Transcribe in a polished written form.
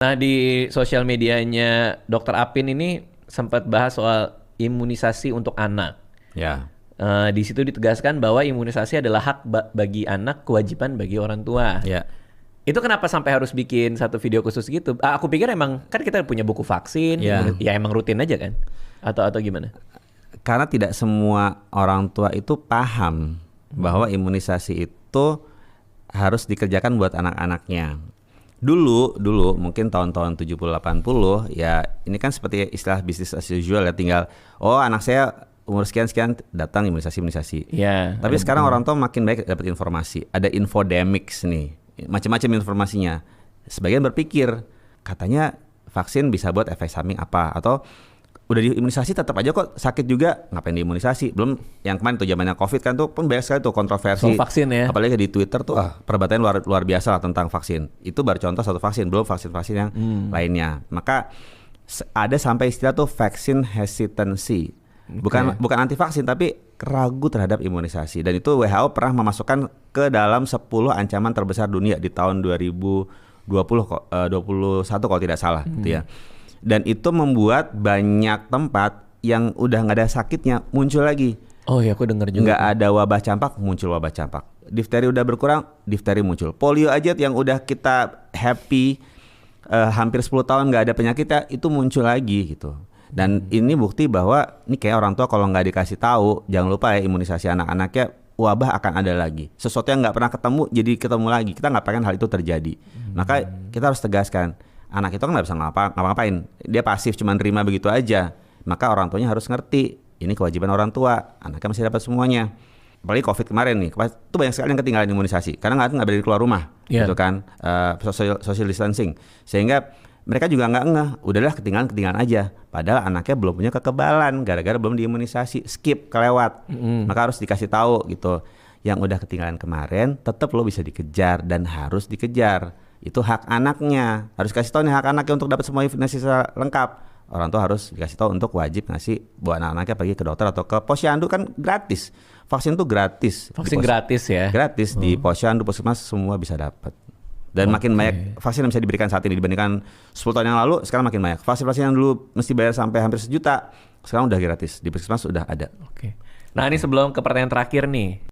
Nah, di sosial medianya Dokter Apin ini sempat bahas soal imunisasi untuk anak. Ya. Di situ ditegaskan bahwa imunisasi adalah hak bagi anak, kewajiban bagi orang tua. Ya. Itu kenapa sampai harus bikin satu video khusus gitu? Aku pikir emang kan kita punya buku vaksin, Ya. ya emang rutin aja kan? Atau gimana? Karena tidak semua orang tua itu paham bahwa imunisasi itu harus dikerjakan buat anak-anaknya. Dulu mungkin tahun-tahun 70-80 ya ini kan seperti istilah bisnis as usual ya, tinggal anak saya umur sekian datang imunisasi. Ya. Tapi sekarang orang tua makin baik dapat informasi. Ada infodemics nih, macam-macam informasinya. Sebagian berpikir katanya vaksin bisa buat efek samping apa, atau udah diimunisasi tetap aja kok sakit juga, ngapain diimunisasi? Belum yang kemarin tuh zamannya COVID kan tuh pun banyak sekali tuh kontroversi soal vaksin ya. Apalagi di Twitter tuh perdebatan luar biasa lah tentang vaksin. Itu baru contoh satu vaksin, belum vaksin-vaksin yang lainnya. Maka ada sampai istilah tuh vaksin hesitancy. Bukan anti vaksin tapi ragu terhadap imunisasi, dan itu WHO pernah memasukkan ke dalam 10 ancaman terbesar dunia di tahun 2021 kalau tidak salah gitu ya. Dan itu membuat banyak tempat yang udah nggak ada sakitnya muncul lagi. Oh ya, aku dengar juga. Nggak ada wabah campak, muncul wabah campak. Difteri udah berkurang, difteri muncul. Polio aja yang udah kita happy hampir 10 tahun nggak ada penyakitnya, itu muncul lagi gitu. Dan ini bukti bahwa ini kayak orang tua kalau nggak dikasih tahu, jangan lupa ya imunisasi anak-anaknya, wabah akan ada lagi. Sesuatu yang nggak pernah ketemu jadi ketemu lagi. Kita nggak pengen hal itu terjadi. Maka kita harus tegaskan, anak itu kan nggak bisa ngapa-ngapain, dia pasif cuma nerima begitu aja. Maka orang tuanya harus ngerti, ini kewajiban orang tua, anaknya masih dapat semuanya. Apalagi COVID kemarin nih, itu banyak sekali yang ketinggalan imunisasi karena nggak berani keluar rumah, gitu kan, social distancing, sehingga mereka juga nggak ngeh, udahlah ketinggalan aja. Padahal anaknya belum punya kekebalan gara-gara belum diimunisasi, skip, kelewat. Maka harus dikasih tahu gitu. Yang udah ketinggalan kemarin, tetap lo bisa dikejar dan harus dikejar. Itu hak anaknya, harus kasih tahu nih hak anaknya untuk dapat semua imunisasi lengkap. Orang tua harus dikasih tahu untuk wajib ngasih buat anak-anaknya pergi ke dokter atau ke posyandu, kan gratis. Vaksin tuh gratis. Vaksin gratis ya? Gratis di posyandu, puskesmas semua bisa dapat. Dan makin banyak vaksin yang bisa diberikan saat ini dibandingkan 10 tahun yang lalu, sekarang makin banyak. Vaksin-vaksin yang dulu mesti bayar sampai hampir 1 juta, sekarang udah gratis, di puskesmas udah ada. Nah ini sebelum ke pertanyaan terakhir nih.